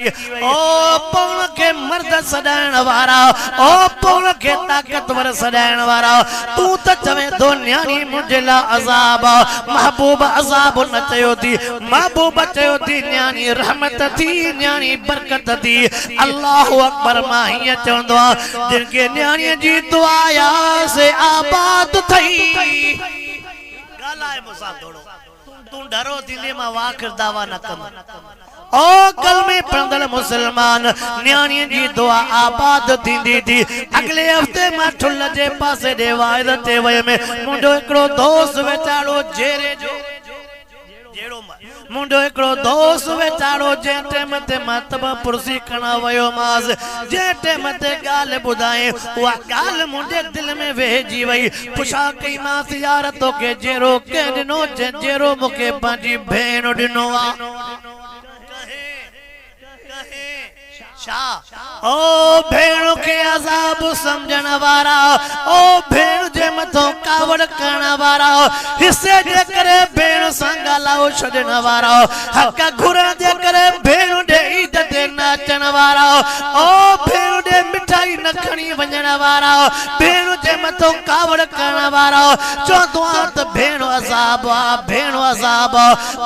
ओ पौन के मर्द सदाइण वारा ओ पौन के ताकतवर सदाइण वारा तू तो चवे दो न्याणी मुझे ला अजाब महबूब अजाब न चयो थी महबूब चयो थी न्याणी रहमत थी न्याणी बरकत थी अल्लाह अकबर मां हीअं चवंदो आहे जिनके न्याणी जी दुआ से आबाद थई गालाए मुसा थोड़ो तू डरो थींदे मां वाखिर दावा न कम ओ कलमे पढ़ंदड़ मुसलमान न्याणी जी दुआ आबाद थींदी थी अगले हफ्ते मां ठुल जे पासे दे वाइद ते वयम मुंडो एकड़ो दोस्त वेचारो जेरे जो जेड़ो मुंडो एकड़ो दोस्त वेचारो जे टेम ते मतब पुरसी कणा वयो मास जे टेम ते गाल बुधाए वा गाल मुंडे दिल में वेजी वई पुछा कई मास यार तो के जेरो के दिनो जेरो मुके पाजी भेण दिनो आ ओ भेण के अजाब समझण वारा ओ भेण जे मथो कावड़ करण वारा हिस्से जे करे भेण संगा लाओ छडण वारा हक घुर जे करे भेण दे इज्जत नाचण वारा ओ भेण दे मिठाई न खणी वञण वारा भेण जे मथो कावड़ करण वारा चोंदो त भेण अजाब आ भेण अजाब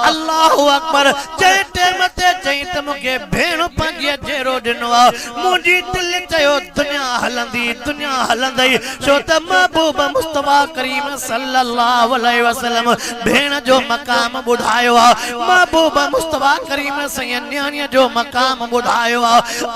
अल्लाह अकबर जे टेम ते चई त मुके भेण पंजे जेरो मुझी दिल चयो दुनिया हलंदी छो त महबूब मुस्तफा करीम सल्लल्लाहु अलैहि वसल्लम भेण जो मकाम बुधायो महबूब मुस्तफा करीम सयन न्याणी जो मकाम बुधायो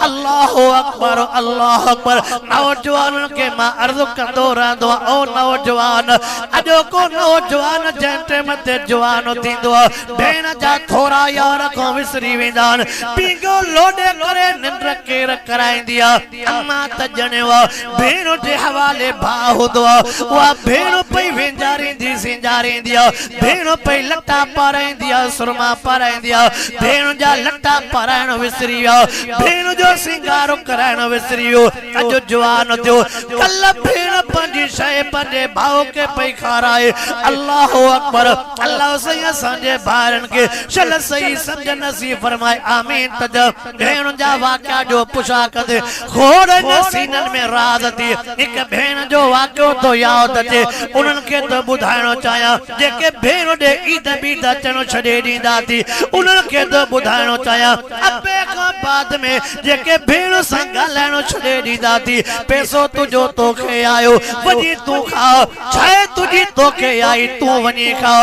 अल्लाह अकबर नौजवान के मां अर्ज कंदो रहंदो ओ नौजवान अजो को नौजवान जंटे मते जवान थींदो भेण जा थोरा यार को विसरी वेंदान पीगो लोडे करे निंद्र केर कराइंदिया अम्मा त जणेवा भेण जे हवाले भा हुदो वा भेण पई वेंजारींदी सिंजारींदिया भेण पई लट्टा पाराइंदिया सुरमा पाराइंदिया भेण जा लट्टा पाराइण विसरिया भेण जो सिंगारो कराइण विसरियो अजो जवान थियो कल भेण पंजी शय पंजे भाव के पई खाराए अल्लाह अकबर अल्लाह सही असांजे भारन के चल सही समझ नसीब फरमाए आमीन तज भेण जा वाक्या जो पुछा कदे खोड़ नसीनन में राज थी एक भेण जो वाक्यो तो याद अचे उनन के तो बुधाइणो चाया जेके भेण दे ईद बीद अचणो छडे दींदा थी उनन के तो बुधाइणो चाया अबे का बाद में जेके भेण संग ॻाल्हाइणो छडे दींदा थी पैसो तुझो तोखे आयो वजी तू खा छाए तुझी तोखे आई तू वनी खा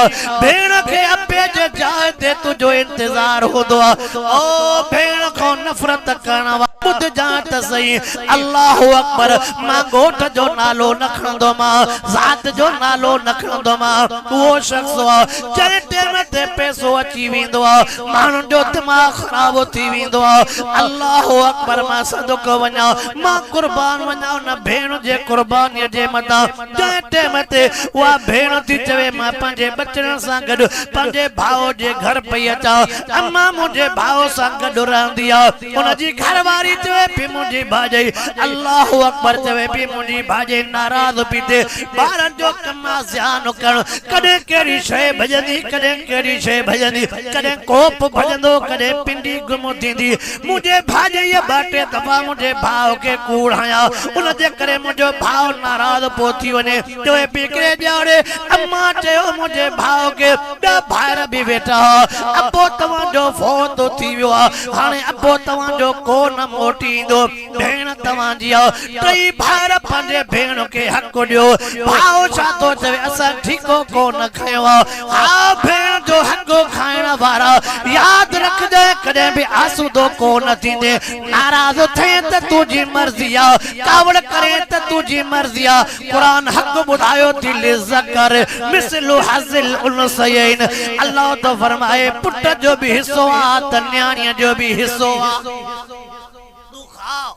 भेण के अबे जे जाए ते तुझो इंतजार होदो ओ भेण को नफरत करणा बुध जात सही अल्लाह अकबर मां गोठ जो नालो न खणंदो मां जात जो नालो न खणंदो मां वो शख्स जरे टेम ते पैसो अची वेंदो माण्हू जो दिमाग खराब थी वेंदो अल्लाह अकबर मां सदक वञा मां कुर्बान वञा न भेण जे कुर्बानी जे मथा जरे टेम ते वा भेण थी चवे मां पंहिंजे बचड़न सां गॾु पंहिंजे भाउ जे घर पई अचां अम्मा मुंहिंजे भाउ सां गॾु रहंदी आहे उनजी घरवारी चवे पी मुंहिंजी भाॼई अल्लाह अकबर चवे पी मुंहिंजी भाॼई नाराज़ पी थिए ॿारनि जो कमु ध्यानु करणु कॾहिं कहिड़ी शइ भॼंदी कॾहिं कहिड़ी शइ भॼंदी कॾहिं कोप भॼंदो कॾहिं पिंडी गुम थींदी मुंहिंजे भाॼईअ ॿ टे दफ़ा मुंहिंजे भाउ खे कूड़ हयां उनजे करे मुंहिंजो भाउ नाराज़ पोइ थी वञे चवे पी किरे ॼाणे अम्मा चयो मुंहिंजे भाउ खे ॿ भाइर बि वेठा अबो तव्हांजो फोत थी वियो आहे हाणे अबो तव्हांजो को न मोटींदो भेण तव्हांजी टई भाइर पंहिंजे भेण खे हक़ ॾियो भाउ छा थो चवे असां ठीको कोन खयो हा भेण जो हक़ खाइण वारा यादि रखजांइ कॾहिं बि आसूदो कोन थींदे नाराज़ थिए त तुंहिंजी मर्ज़ी आहे कावड़ करे त तुंहिंजी मर्ज़ी आहे क़ुरान हक़ ॿुधायो थी लिज़कर मिसलु हज़िल उनसयैन अल्लाह तो फरमाए पुट जो भी हिस्सो आ त न्याणीअ जो भी हिस्सो आ तू खाओ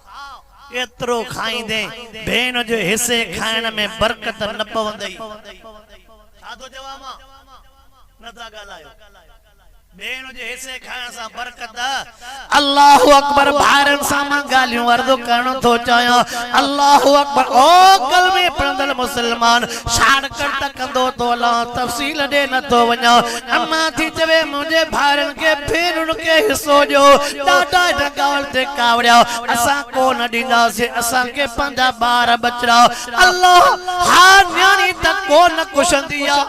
एतरो खाईंदे भेण जो हिस्से खाइण में बरकत न पवंदई साधो जवाब नथा ॻाल्हायो भेण जे हिस्से खाइण सां बरकत। अल्लाहु अकबर। भाइरनि सां मां ॻाल्हियूं अर्ज़ु करणु थो चाहियां। अल्लाहु अकबर। ओ कलमे पढ़ंदड़ मुस्लमान शाड़कड़ त कंदो तो अलाह तफ़सील ॾे नथो वञा। अम्मा थी चवे मुंहिंजे भाइरनि खे भेनरुनि खे हिसो ॾियो। ॾाढा ॻाल्हि ते कावड़िया असां कोन ॾींदासीं, असांखे पंहिंजा ॿार बचड़ा। अल्लाह हा न्याणी त कोन कुशंदी आहे,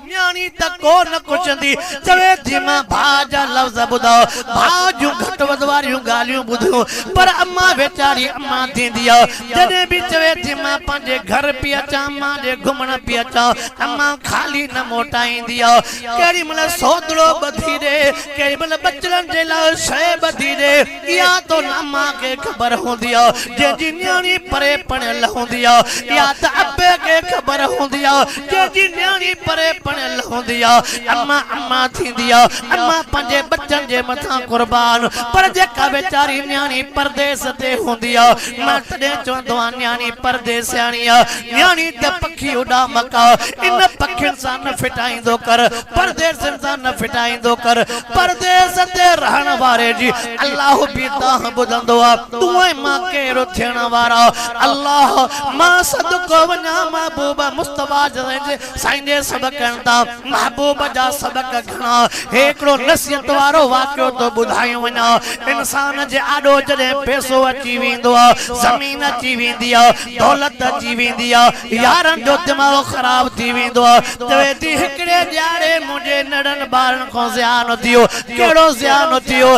न्याणी त कोन कुशंदी। चवे थी मां भाउ जा लफ़्ज़ ॿुधो, भाउ जूं घटि वधि वारियूं ॻाल्हियूं ॿुधियूं, पर अम्मा वेचारी अम्मा थींदी आहे जॾहिं बि चवे थी मां पंहिंजे घर पई अचां, मां ॾे घुमण पई अचां, अम्मा ख़ाली न मोटाईंदी आहे। केॾी महिल सोदड़ो ॿधी ॾे, केॾी महिल बचड़नि जे लाइ शइ ॿधी ॾे। इहा तो अम्मा खे ख़बर हूंदी आहे, जंहिंजी न्याणी परे पढ़ियल हूंदी आहे, या त अबे खे ख़बर हूंदी आहे जंहिंजी न्याणी परे पढ़ियल हूंदी आहे। अम्मा अम्मा थींदी आहे, अम्मा पंहिंजे बच्चनि जे मथां कुर्बान। पर जेका वेचारी न्याणी परदेस ते हूंदी आहे, मां तॾहिं चवंदो आहियां न्याणी परदेसियाणी आहे। न्याणी त पखी उॾा मका, इन पखियुनि सां न फिटाईंदो कर, परदेसनि सां न फिटाईंदो कर। परदेस ते रहण वारे जी अल्लाह बि तव्हां ॿुधंदो आहे। तूं ऐं मां कहिड़ो थियण वारा। अल्लाह मां सदको वञा महबूब मुस्तफा जे साईं जे सबक़नि ता महबूब जा सबक़ घणा। हिकिड़ो नसीहत वारो वाक़ियो तो ॿुधायूं वञा। इंसान जे आॾो जॾहिं पैसो अची वेंदो आहे, ज़मीन अची वेंदी आहे, दौलत अची वेंदी आहे, यारनि जो दिमाग़ ख़राब थी वेंदो आहे। चवे थी हिकिड़े ॼाणे मुंहिंजे नंढनि ॿारनि खां ज़ियान थियो। कहिड़ो ज़ियान थियो?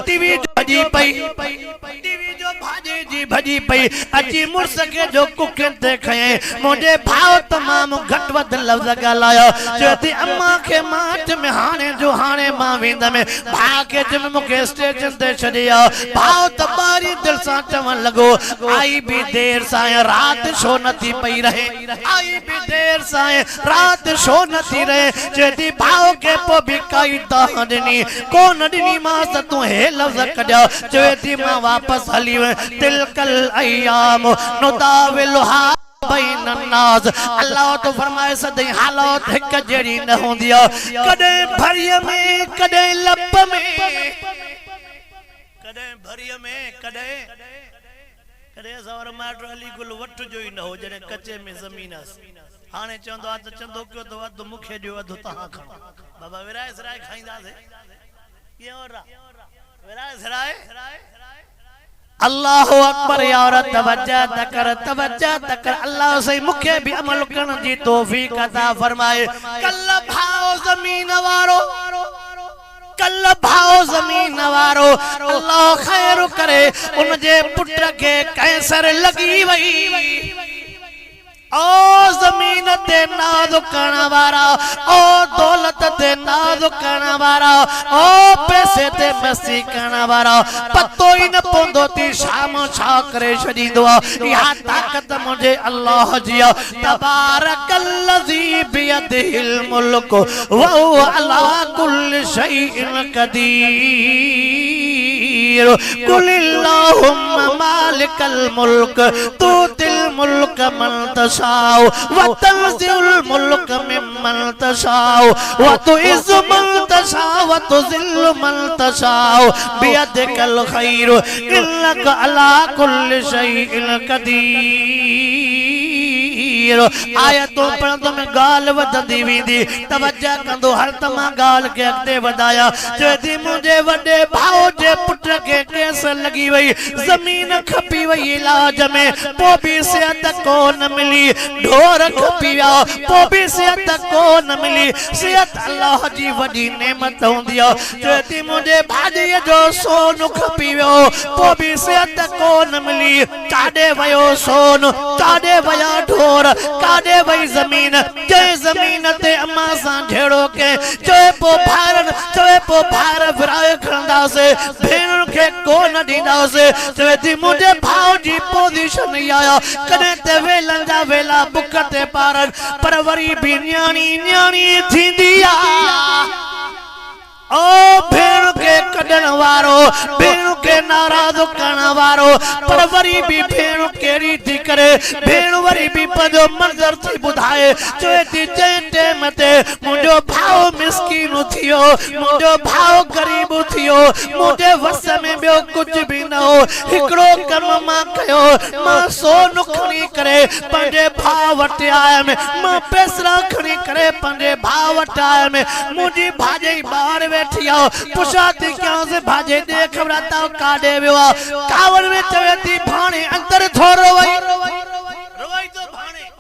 टीवी भॼी पई, टीवी जो भाॼी जी भॼी पई, अची मुड़ुस खे जो कुखियुनि ते खयईं। मुंहिंजे भाउ तमामु घटि वधि लफ़्ज़ ॻाल्हाया। चवे थी अम्मा खे मां में हाणे जो हाणे मां वेंदमि। भाउ खे चयो मूंखे स्टेशन ते छॾे आ। भाउ त ॿारी दिलि सां चवणु लॻो आई बि देरि सां राति छो नथी पई रहे, आई बि देरि सां राति छो नथी रहे। चवे थी भाउ खे पोइ बि काई तव्हां ॾिनी कोन ॾिनी मां त तूं हे लफ़्ज़ कढिया। चवे थी मां वापसि हली वयुमि। तिलकल अय्याम नुदाविलुहा बैन अन्नास। अल्लाह तो फरमाए सदाई हालत हिक जहिड़ी न हूंदी आहे। कॾहिं भरीअ में, कॾहिं लप में, कॾहिं भरीअ में, कॾहिं सवर माइट अली गुल वठ जो ई न हो जॾहिं कचे में ज़मीन आहे। हाणे चवंदो आहे त चंदो कयो त अधु मूंखे ॾियो अधु तव्हां खणो। बाबा विराए सिराए खाईंदासीं कीअं विराए सिराए। अल्लाहु अकबर। यार तवज्जो तकर अल्लाह से मुखे भी अमल करण जी तौफीक अता फरमाए। कल भाओ ज़मीन वारो, कल भाओ ज़मीन वारो अल्लाह खैर करे। उन जे पुट के कैंसर लगी वई। ओ ज़मीन ते नाज़ करण वारा, ओ दौलत ते नाज़ करण वारा, ओ पैसे ते मस्ती करण वारा, पतो ही न पवंदो थी शाम छा करे छॾींदो आहे। इहा ताक़त मुंहिंजे अल्लाह जी आहे। तबारकल्लज़ी बियदिहिल मुल्क व हुव अला कुल्लि शैइन कदीर। कुलिल्लाहुम्मा मालिकल मुल्क तूतिल मुल्क मन तशाउ व तंज़िउल मुल्क मिम्मन तशाउ व तुइज़्ज़ु मन तशाउ व तुज़िल्लु मन तशाउ बियदिकल खैर इन्नका अला कुल्लि शैइन कदीर। आयतों पढ़ंदो में गाल वधंदी वेंदी। तवज्जो कंदो हर तमां गाल के अॻिते वधाया। चवे थी मुंहिंजे वॾे भाउ जे पुट खे कैंसर लगी वई, ज़मीन खपी वई इलाज में, पोइ बि सिहत कोन मिली। ढोर खपी विया, पोइ बि सिहत कोन मिली। सिहत अल्लाह जी वॾी नेमत हूंदी आहे। चवे थी मुंहिंजे भाॼीअ जो सोन खपी वियो, पोइ बि सिहत कोन मिली। काॾे वियो सोन, काॾे विया ढोर, काॾे वई ज़मीन। जंहिं ज़मीन ते अम्मा सां झेड़ो के चए पोइ भाइरनि, चए पोइ भाइर विराए खणंदासीं, भेणुनि खे कोन ॾींदासीं। चवे थी मुंहिंजे भाउ जी पोज़ीशन इहा आहे। कॾहिं त वेलनि जा वेला बुख ते पारनि, पर वरी बि न्याणी न्याणी थींदी आहे। ओ भेण के कढण वारो, भेण के नाराज करण वारो पर वरी भी भेण केड़ी थी करे भेण वरी भी पंजो मंजर थी बुधाए चोए थी जे टाइम ते मुंजो भाव मिस्कीन थियो मुंजो भाव गरीब थियो मुझे वस में बियो कुछ भी न हो हिकड़ो कम मां कयो मां सोन खणी करे पंजे भाव वटे आया में मां पैसा खणी करे पंजे भाव वटे आया में मुजी भाजे बाहर बैठी आओ पुछा थी क्या से भाजे दे खबराता काडे वियो कावड़ में चवे थी भाणे अंदर थोरो वई रोई तो भाणे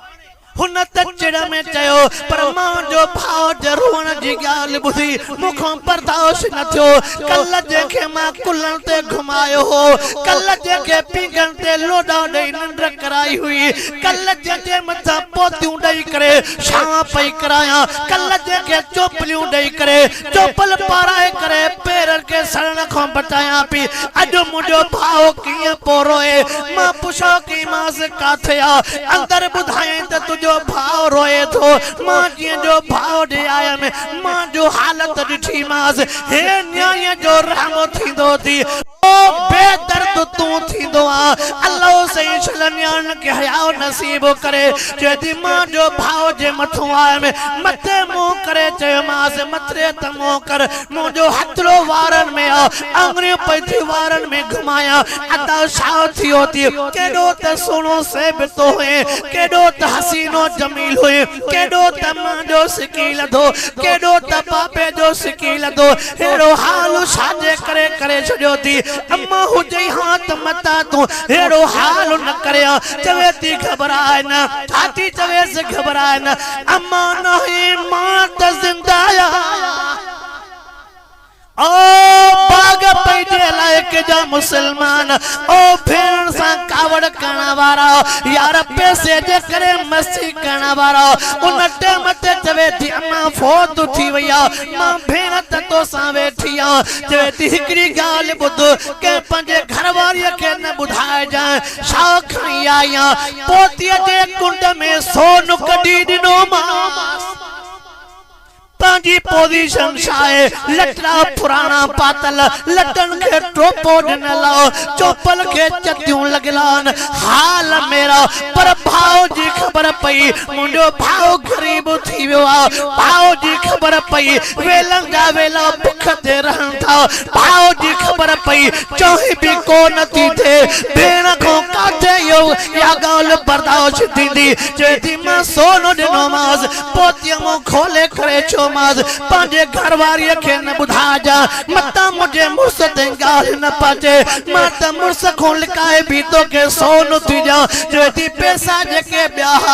हुन तचड़ में चयो पर मां जो भाव जरूर जी गाल बुधी मुखों बर्दाश्त न थियो कल जेके मां कुलन ते घुमायो हो कल जेके पीगन ते लोडा दई नंड कराई हुई कल जेके मथा पोतियूं दई करे छां पई कराया कल जेके चोपलियूं दई करे चोपल पाराए करे पैर के सरण को बचाया पी अज मुजो भाव किए पोरोए मां पुछो की मां से काथे आ अंदर बुधाए त जो भाव रोए थो मां जी जो भाव दे आया में मां जो हालत दिठी मास हे न्याय जो रहम थींदो थी ओ बेदर्द तू थींदो आ अल्लाह सही छलन्यान के हयाओ नसीब करे जेदी मां जो भाव जे मथो आया में मथे मुंह करे चयो मास मथरे तमो कर मो जो हथरो वारन में आ अंगरी पैथी वारन में घुमाया अदा शाव थियो थी केडो त सोनो से बितो है केडो त हसीनो जमील हुए केडो तमा जो सिकील दो केडो त पापे जो सिकील दो हेरो हाल साजे करे करे छजो थी अम्मा हुजई हाथ मता तू हेरो हाल न करे चवे थी घबराए न छाती चवे से घबराए न अम्मा नहीं मां त जिंदाया ओ बाग पैजे लायक जा मुसलमान ओ भेण सा कावड़ करण वारा यार पैसे जे करे मस्ती करण वारा उन टाइम ते चवे थी अम्मा फोत थी वया मां भेण त तो सा वेठिया चवे थी हिकड़ी गाल बुध के पंजे घरवारी के न बुधाए जा छा खणी आया पोती जे कुंड में सोन कडी दिनो मां पांजी पोजीशन शाए लटरा पुराना पातल लटन के टोपो न लाओ चोपल के चत्यूं लगलान हाल मेरा पर भाव जी खबर पई मुंडो भाव गरीब थी वियो आ भाव जी खबर पई वेलंगा वेला भुख ते रहन था भाव जी खबर पई चोही भी को न थी थे भेण को काथे यो या गाल बर्दाश्त थींदी जेती मां सोनो दिनो मास पोतियमो खोले करे छो मास पांजे घरवारी के न बुधा जा मता मुझे मुर्स ते गाल न पाचे मत मुर्स को लिकाए भी तो के सोन थी जा जेती पैसा जेके ब्याह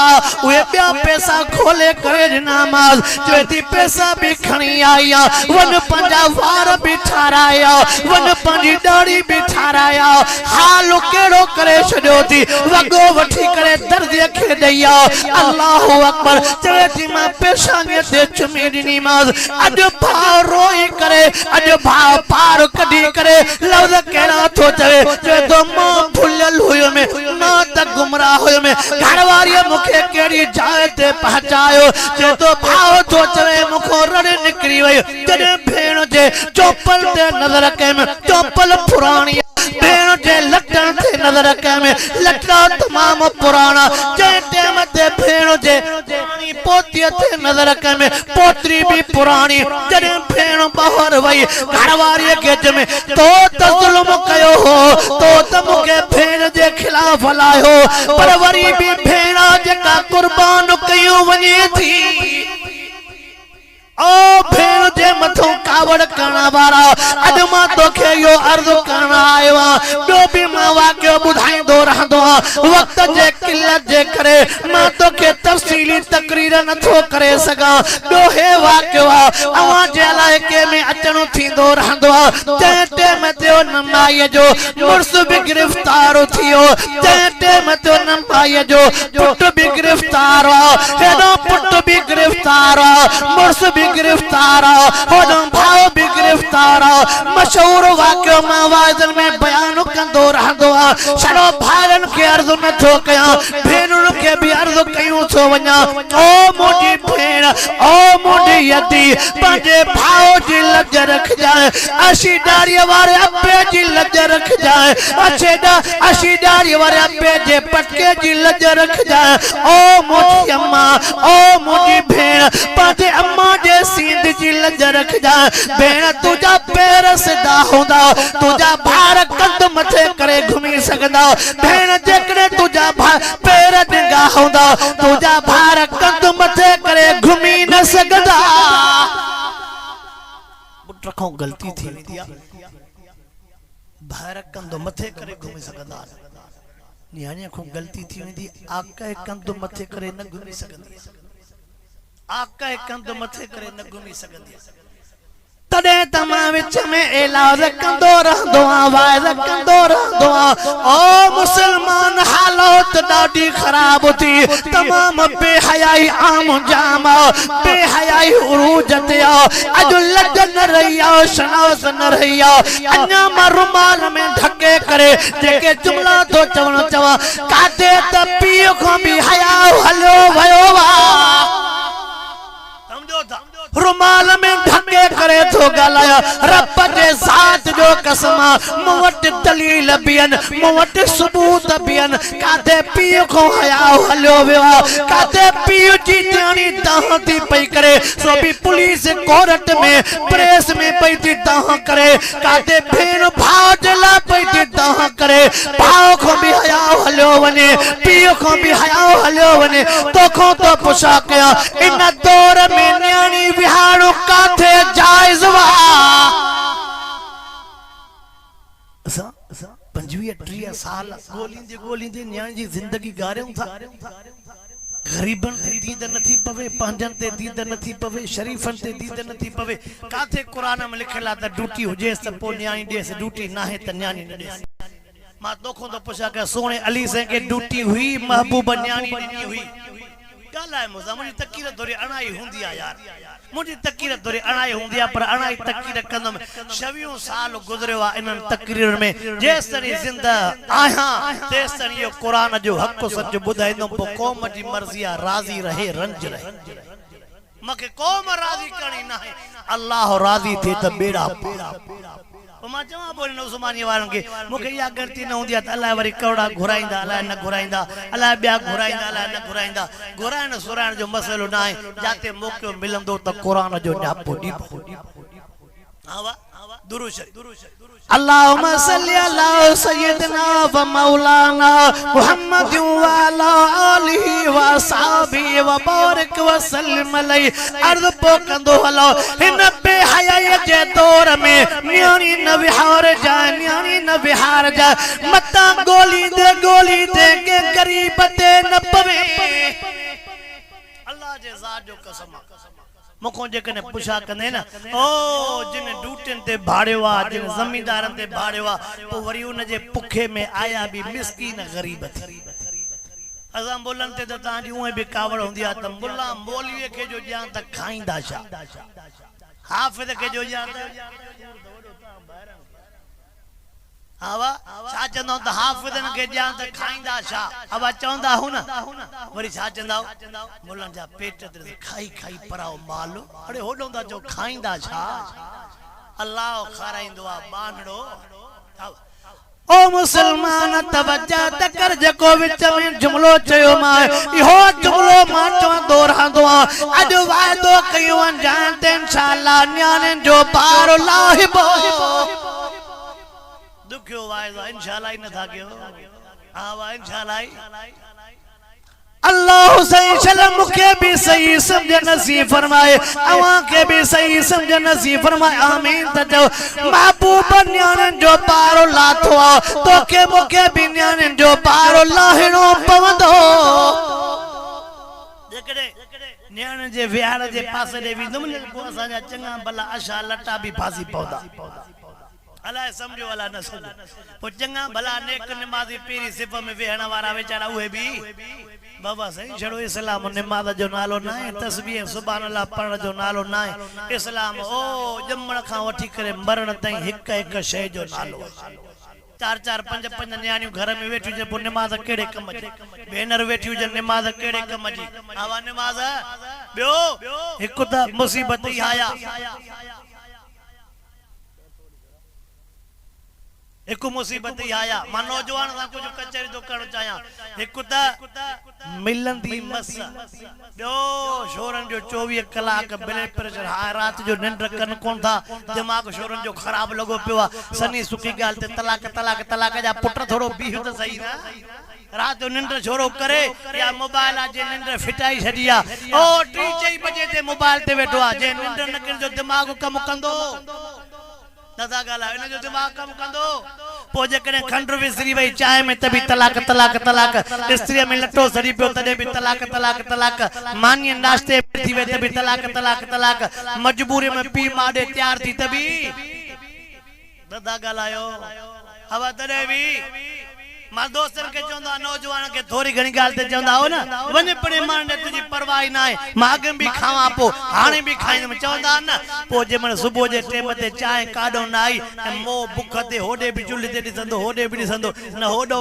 वे ब्या पैसा खोले करे नमाज जेती पैसा भी खणी आया वन पंजा वार भी ठाराया वन पंजी दाढ़ी भी ठाराया हाल केड़ो करे छजो थी वगो वठी करे दर्द के दैया अल्लाह अकबर जेती मां पैसा ने ते चुमी दिनी अज भाव रोई करे अज भाव पार कदी करे लफ्ज केड़ा थो चवे जे तो मां भुलल हुयो में मां त गुमराह हुयो में घरवारी मुखे केड़ी जाए ते पहुंचायो जे तो भाव थो चवे मुखो रड़ निकरी वयो जने भेण जे चोपल ते नजर के में चोपल पुरानी भेण जे लटन ते नजर के में लटड़ा तमाम पुराना जे टाइम ते भेण जे पोती ते नजर के में पोतरी भी पुरानी जने भेण बाहर वई घरवारी के जमे तो त जुल्म कयो हो तो त मुके भेण जे खिलाफ लायो पर वरी भी भेणा जेका कुर्बान कयो वने थी ओ भेण जे मथो कावड़ करण वारा अज मां तोखे यो अर्ज करण आयो बयो भी मां वाक्य बुधाइंदो रहंदो वक्त जे किल्लत जे करे मां तोखे तफसीली तकरीर न थो करे सगा बयो हे वाक्य अवा जे इलाके में अचणो थींदो रहंदो ते टाइम ते नमाई जो मुर्स भी गिरफ्तार थियो ते टाइम ते नमाई जो पुट भी गिरफ्तार हेडो पुट भी गिरफ्तार मुर्स भी गिरफ्तार होदो भाव भी गिरफ्तार मशहूर वाक्य मां वाइदन में बयान कंदो रहंदो छड़ो भाइरन के अर्ज न थो कया भेणुन के भी अर्ज कयूं थो वञा ओ मुंडी भेण ओ मुंडी यदी पंजे भाव जी लज रख जाए अशी डारी वारे अब्बे जी लज रख जाए अच्छे दा अशीदारी वाले पेजे पटके जी लज रख जाए ओ मुझी अम्मा ओ मुझी भेण पाते अम्मा जे सींद जी लज रख जाए भेण तुझा पैर सिधा होंदा तुझा भार कंध मथे करे घुमी सकदा भेण जेकरे तुझा पैर नंगा होंदा तुझा भार कंध मथे करे घुमी न सकदा बुट रखो गलती थी दिया भार कंध मथे करे घुमी सकदा नियाने को गलती थी वेंदी आका कंध मथे करे न घुमी सकदी आका कंध मथे करे न घुमी सकदी तदे तमा विच में इलाज कंदो रहंदो आवाज कंदो रहंदो ओ मुसलमान हालत ॾाढी खराब थी तमाम बेहयाई आम जाम बेहयाई उरूज ते अज लज न रही शनास न रही अन्या रुमाल में ढके करे जेके जुमला तो चवण चवा काते त पीउ को भी हया हलो भयो वा समझो था रुमाल में ढके करे तो गलाया रब जे साथ जो कसम मुवट दलील बियन मुवट सबूत बियन काते पीउ को हया हलो वियो काते पीउ जी जानी दाहती पई करे सो भी पुलिस कोर्ट में प्रेस में पई थी दाह करे काते भेण भाव जला पई थी दाह करे भाव को भी हया हलो वने पीउ को भी हया हलो वने तोखो तो पुछा कया इन दौर में न्याणी विहारो काथे जायज वा असा 25-30 साल गोलींदे न्याणी जी जिंदगी गारियूं था गरीबन ते दीद नथी पवे पंजन ते दीद नथी पवे शरीफन ते दीद नथी पवे काथे कुरान में लिखला त ड्यूटी हुजे त पो न्याणी देस ड्यूटी नाहे त न्याणी न देस मां तोखो तो पुछा के सोने अली से के ड्यूटी हुई महबूब न्याणी दी हुई गाला है मुजा मुझी तकीर थोड़ी अणाई हुंदी आ यार मुझी तकीर थोड़ी अणाई हुंदी आ पर अणाई तकीर कंदम 26 साल गुजरियो आ इन तकरीर में जेसतरी जिंदा आया तेसतरी यो कुरान जो हक सच बुधाइंदो पो कौम जी मर्जी आ राजी रहे रंज रहे मके कौम राजी करनी ना है अल्लाह राजी थे त बेड़ा मां चवा बोल न उस्मानी वारन के मुके या गलती न हुंदी त अल्लाह वरी कवड़ा घुराइंदा अल्लाह न घुराइंदा अल्लाह ब्या घुराइंदा अल्लाह न घुराइंदा घुराइण सुराइण जो मसलो ना है जाते मौको मिलंदो त कुरान जो न्यापो दी आवा दुरूद शरीफ अल्लाहुम्मा सल्ली अला सय्यदना व मौलाना मुहम्मद व अला आलिहि व असहाबिहि व बारिक व सल्लिम अलैहि अर्ज़ पोकंदो हलो हिन बेहयाई जे दौर में न्याणी न विहार जा न्याणी न विहार जा मता गोली दे के गरीब ते न पवे अल्लाह जे ज़ात जो कसम मुखो जेकने पुछा कंदे ना ओ जिन डूटन ते भाड़ियो जिन जमींदारन ते भाड़ियो पो वरी उन जे पुखे में आया भी मिस्कीन गरीब थी असा बोलन ते त तांजी उहे भी कावड़ हुंदी आ त मुल्ला मौलवी के जो जान त खाइंदा छा हाफिज के जो जान आवा छा चंदो त हाफिजन के जान त खाइंदा छा आवा चंदा हूं ना वरी छा चंदा मुल्लन जा पेट ते खाई खाई पराओ माल अरे होडोंदा जो खाइंदा छा अल्लाह खाराइंदो आ बानड़ो ओ मुसलमान तवज्जो त कर जको विच में जुमलो चयो मां इहो जुमलो मां चवंदो रहंदो अज वादो कयो जान ते इंशाअल्लाह न्याणन जो पार लाहिबो दुखियो वायदा इंशाअल्लाह न था कयो आवा इंशाअल्लाह अल्लाह सही सलाम मुखे भी सही समझ नसीब फरमाए अवा के भी सही समझ नसीब फरमाए आमीन तजो महबूब न्याणन जो पारो लाथो तो के मुखे भी न्याणन जो पारो लाहिणो पवंदो जेकड़े न्याणन जे विहार जे पासे दे विंदम ने को असा जा चंगा भला आशा लटा भी फासी पौदा अल्लाह समझो वाला न समझो पो चंगा भला नेक नमाज़ी पीरी सिफ में वेहण वाला बेचारा उहे भी बाबा सही छड़ो इस्लाम नमाज जो नालो ना है तस्बीह सुभान अल्लाह पढ़ण जो नालो ना है इस्लाम ओ जमण खां वठी करे मरण ताईं हिक हिक शय जो नालो 4-4 5-5 न्याणियों घर में वेठी जे पो नमाज केड़े कम जी भेनर वेठी जे नमाज केड़े कम जी आवा नमाज बियो हिक त मुसीबत ही आया एक मुसीबत ही आया मां नौजवान सा कुछ कचहरी तो करण चाया एक त मिलंदी मस बयो शोरन जो 24 कलाक ब्लड प्रेशर हाई रात जो निंड कन कोन था दिमाग शोरन जो खराब लगो पियो सनी सुकी गाल ते तलाक तलाक तलाक जा पुट थोड़ो बीह तो सही ना रात जो निंड छोरो करे या मोबाइल आ जे निंड फिटाई छडिया ओ 3-4 बजे ते मोबाइल ते बैठो आ जे निंड न कर जो दिमाग कम कंदो दादा गाला इन जो दिमाग कम कंदो पो जे कने खंड विसरी वई चाय में तभी तलाक तलाक तलाक स्त्री में लटो सड़ी पियो तदे भी तलाक तलाक तलाक मानी नाश्ते थी वे तभी तलाक तलाक तलाक मजबूरी में पी माडे तैयार थी तभी दादा गालायो हवा तदे भी मां दोस्तन के चोंदा नौजवान के थोड़ी घणी गाल ते चोंदा हो ना वने पड़े मारने तुझी परवाह ना है मागम भी खावा पो हाने भी खाई में चोंदा ना पो जे मन सुबह जे टेम ते चाय काडो ना आई मो भूख ते होडे भी चुल्ली ते दिसंदो होडे भी दिसंदो न होडो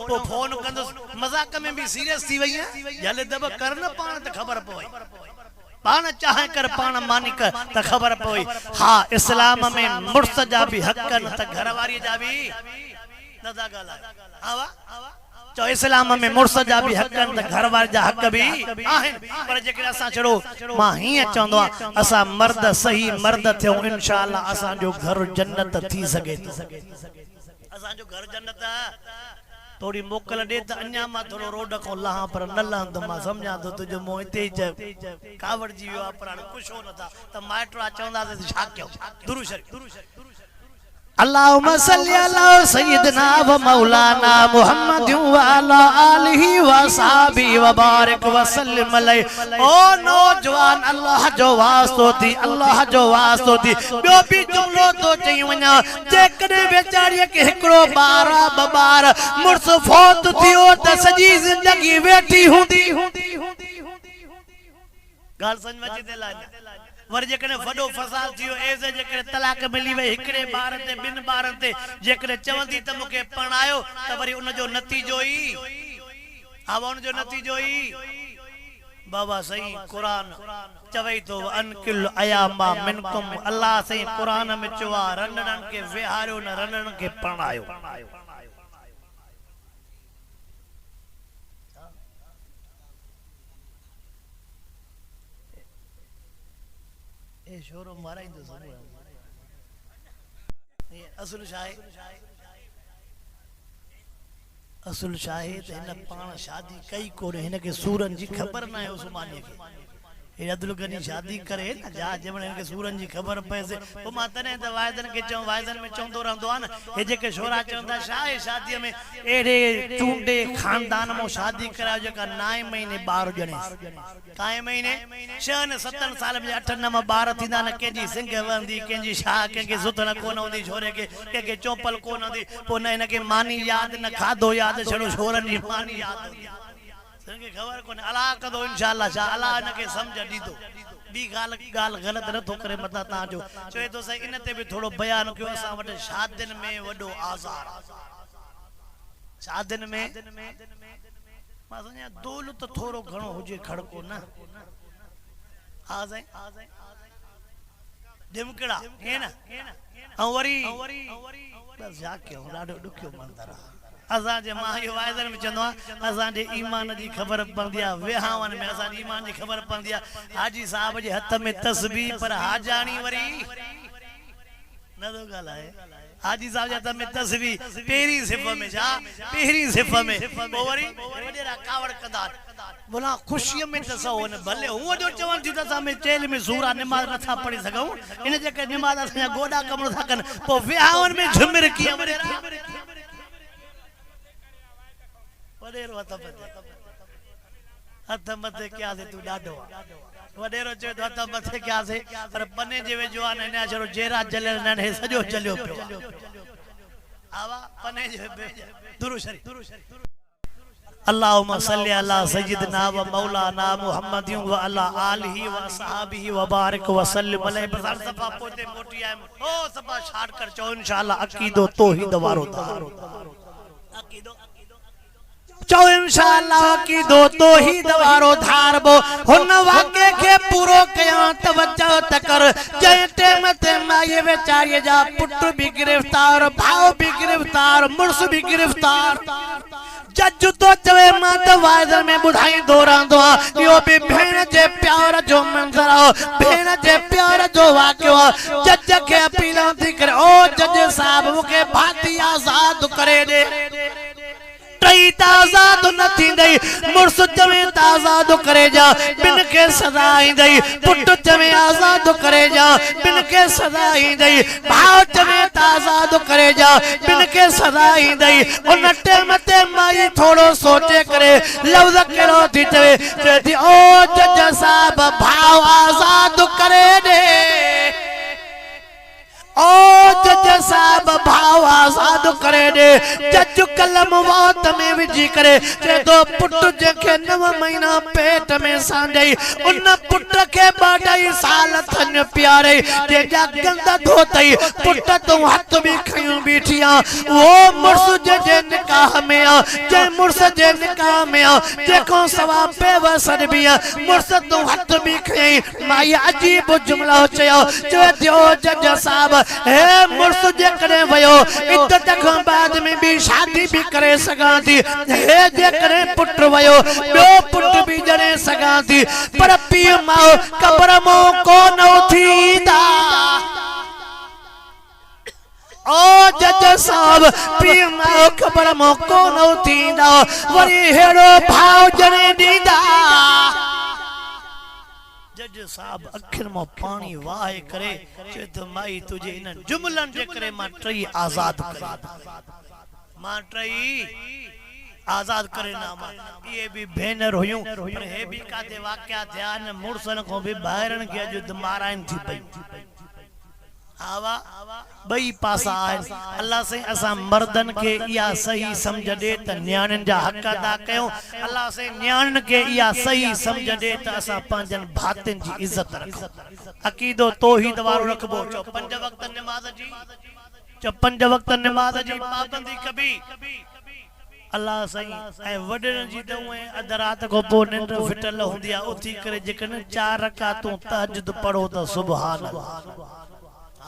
पो फोन कंदो मजाक में भी सीरियस थी वई है जले दब कर न पाण त खबर पई पान चाहे कर पान मानी कर त खबर पई हां इस्लाम में मुर्स जा भी हकन त घरवारी जा भी दादा गाला आवा तो इस्लाम में मुर्स जा भी हकन त घरवार जा हक भी आहिन पर जेकर असा छड़ो मां ही चंदो असा मर्द सही मर्द थियो इंशाअल्लाह असा जो घर जन्नत थी सके असा जो घर जन्नत थोड़ी मोकल दे त अन्या मा थोड़ो रोड को लहा पर न लहंद मा समझा तो तुझे मो इते कावड़ जी वियो पर कुछ हो न था त माइट्रा चंदा त छा क्यो दुरू शरीफ अल्लाहुम्मा सल्ली अला सय्यिदना व मौलाना मुहम्मद व अला आलिहि व सहाबी व बारिक व सल्लिम अलैहि ओ नौजवान अल्लाह जो वास्तो थी अल्लाह जो वास्तो थी बयो भी जुमलो तो चई वना जेकने बेचारी के एकड़ो बारा बबार मुर्स फौत थियो त सजी जिंदगी वेठी हुंदी गाल समझ में ला वर जेकने वडो फसाद थियो एजे जेकने तलाक मिली वे एकड़े बार ते बिन बार ते जेकने चवंदी त मुके पणायो त वरी उन जो नतीजो ही आवन जो नतीजो ही बाबा सही कुरान चवई तो अनकिल अयामा मिनकुम अल्लाह सही कुरान में चवा रनड़न के विहारो न रनड़न के पणायो ए शोरो मारा इंदो सब ये असल शाहिद इन पान शादी कई कोरे इन के सूरन जी खबर ना है उस माने के ए अब्दुल गनी शादी करे ना जा जमने के सूरन जी खबर पैसे ओ मातने त वायदन के चो वायदन में चोंदो रहंदो आ ना ए जे के छोरा चोंदा शाह शादी में एड़े चूंडे खानदान मो शादी करा जो का 9 महीने 12 जने काय महीने 6-7 साल में 8-9 12 थींदा न के जी सिंग वंदी के जी शाह के सुतन कोन होंदी छोरे के चोपल कोन होंदी पो न इनके मानी याद न खादो याद छड़ो छोरन जी मानी याद संगे खबर कोन अला कदो इंशाअल्लाह शाह अला न के समझ दीदो बी गाल गलत न तो करे मता ता जो चोए तो सही इन ते भी थोड़ो बयान क्यों असा वटे शादिन में वडो आज़ार शादिन में मां सने दौलत थोड़ो घणो होजे खड़को ना आ जाए दिमकड़ा है ना औवरी बस जाके डाडो दुखियो मंदर असा जे मां यो वायदन में चंदो असा जे ईमान जी खबर पंदिया वेहावन में असा ईमान जी खबर पंदिया हाजी साहब जे हथ में तस्बीह पर हाजानी वरी न दो गाला है हाजी साहब जे हथ में तस्बीह पेरी सिफ में जा पेरी सिफ में वरी वडेरा कावड़ कदार बोला खुशी में तसो न भले हूं जो चवन थी तसा में चेल में सूरा नमाज नथा पढ़ी सकूं इन जे के नमाज असा गोडा कमरो था कन पो वेहावन में झुमिर किया वडेरा वडेरो हथ मथे क्या से तू डाडो वडेरो चो तो हथ मथे क्या से पर पने जे वेजो आ ने छरो जेरा जले न सजो चलियो पियो आवा पने जे दुरू शरीफ अल्लाहुम्मा सल्ली अला सय्यिदना व मौलाना मुहम्मद व अला आलिहि व सहाबिहि व बारिक व सल्लिम अलैहि बजार सफा पोते मोटी आए ओ सफा छाड़ कर चो इंशाअल्लाह अकीदो तौहीद वारो अकीदो चो इंशाअल्लाह की दो तो ही दवारो धारबो हुन वाके के पूरो कया तवज्जो तकर जय टेम ते माये बेचारी जा पुट भी गिरफ्तार भाव भी गिरफ्तार मुर्स भी गिरफ्तार जज तो चवे मां त वाइदर में बुधाई दोरांदो यो भी भेण जे प्यार जो मंजर भेण जे प्यार जो वाक्यो जज के अपील थी करे ओ जज साहब मुके भाती आजाद करे दे टई आजाद न थींदई मुर्स चवे आजाद करे जा बिन के सजा ईंदई पुट चवे आजाद करे जा बिन के सजा ईंदई भाव चवे आजाद करे जा बिन के सजा ईंदई उन टेम ते माई थोड़ो सोचे करे लफ्ज करो थी चवे थी ओ जज साहब भाव आजाद करे दे ओ जज साहब भाव आजाद करे दे जज कलम मौत में विझी करे चे तो पुट जके 9 महीना पेट में सांडई उन पुट के 2.5 साल थन प्यारे जे जा गंदा धोतई पुट तो हाथ भी खयूं बीठिया वो मुर्स जे निकाह में आ जे मुर्स जे निकाह में आ देखो सवाब पे वसर भी मुर्स तो हाथ भी खई माई अजीब जुमला चयो जो जज साहब हे मुर्स जे करे वयो इद्दत खां बाद में भी शादी भी करे सगा थी हे जे करे पुट वयो बो पुट भी जने सगा थी पर पी माओ कब्र मो कोन थींदा ओ जज साहब पी माओ कब्र मो कोन थींदा वरी हेड़ो भाव जने दीदा जज साहब अखिर मो पानी वाहे करे चे तो माई तुझे इन जुमलन जे करे मां टई आजाद करे मां टई आजाद करे ना मां ये भी भेनर हुयूं पर हे भी काते वाक्या ध्यान मुर्सन को भी बाहरन के जुद माराइन थी पई आवा बई पासा अल्लाह से असा मर्दन के या सही समझ दे त न्याणन जा हक अदा कयो अल्लाह से न्याणन के या सही समझ दे त असा पंजन भातिन जी इज्जत रखो अकीदो तौहीद वारो रखबो चो 5 वक्त नमाज जी चो 5 वक्त नमाज जी पाबंदी कभी अल्लाह सही ए वडन जी दवे अदरात को पो निंद फिटल हुंदिया उठी करे जकन 4 रकातों तहज्जुद पढ़ो त सुभान अल्लाह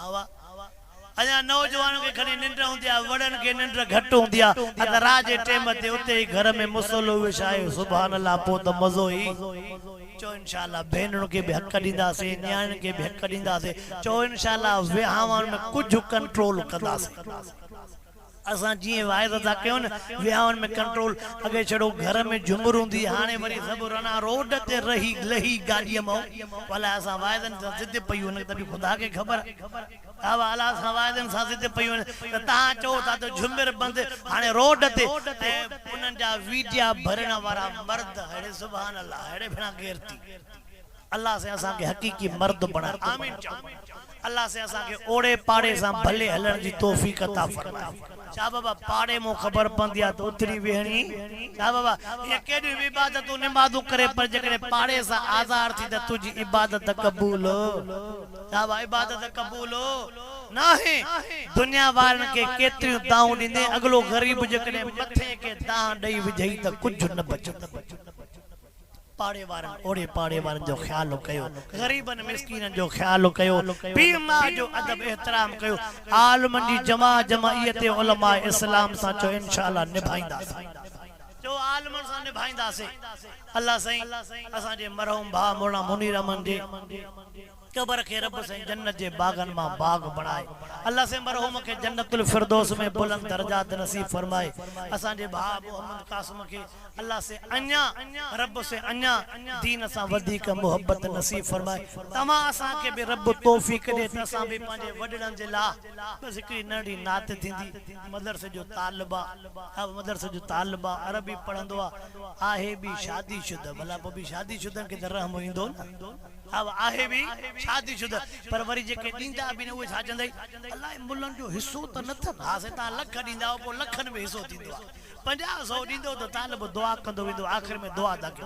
आवा अजा नौजवान के खणी निंड हुंदिया वडन के निंड घट हुंदिया अद राज टेम ते उते घर में मुसलो विछायो सुभान अल्लाह पो त मजो ही चो इंशाअल्लाह भेनन के भी हक दींदा से न्याण के भी हक दींदा से चो इंशाअल्लाह विहावन में कुछ कंट्रोल करदा से असा जी वायदा था क्यों न विहावन में कंट्रोल अगे छड़ो घर में झुमर हुंदी हाने वरी सब रना रोड ते रही लही गाड़ी मो वाला असा वायदन सिद्ध पई न तभी खुदा के खबर अब आला सवायदन सा सिद्ध पई न ता चो ता तो झुमर बंद हाने रोड ते उनन जा वीडिया भरण वाला मर्द हड़े सुभान अल्लाह हड़े बिना गिरती अल्लाह से असा के हकीकी मर्द बना आमीन अल्लाह से असा के ओड़े पाड़े सा भले हलन जी तौफीक अता फरमाए चा बाबा पाड़े मो खबर पंदिया तो उतरी वेहणी चा बाबा ये केडी इबादत नमाज़ू करे पर जकरे पाड़े सा आजार थी त तुजी इबादत कबूल चा बाबा इबादत कबूल नाही दुनिया वारन के केतरी दाऊ दिने अगलो गरीब जकरे मथे के दा दई विजई त कुछ न बचत पाड़े वारन ओड़े पाड़े वारन जो ख्याल कयो गरीबन मिस्कीनन जो ख्याल कयो पीर मां जो अदब एहतराम कयो आलमन जी जमायत उलमा इस्लाम सा जो इंशाअल्लाह निभाइंदा जो आलमन सा निभाइंदा से अल्लाह सही असा जे मरहूम भा मोला मुनीर अमन जे कबर के रब से जन्नत जे बागन मा बाग बनाए अल्लाह से मरहूम के जन्नतुल फिरदौस में बुलंद दर्जात नसीब फरमाए असा जे भा मोहम्मद कासिम के अल्लाह से अन्या रब से अन्या दीन सा वधी का मोहब्बत नसीब फरमाए तमा असा के भी रब तौफीक दे तसा भी पांजे वडड़न जे ला बस एकरी नडी नात थिंदी मदरसे जो तालिबा अब मदरसे जो तालिबा अरबी पढ़ंदो आहे भी शादीशुदा भला भी शादीशुदा के दर हम इंदो अब आहे भी शादीशुदा पर वरी जे के दींदा भी न वो छा चंदई अल्लाह मुल्लन जो हिस्सो त न था हासे ता लख दींदा पो लखन में हिस्सो दींदो 50-100 दींदो तो तालिब दुआ कंदो विंदो आखिर में दुआ दा के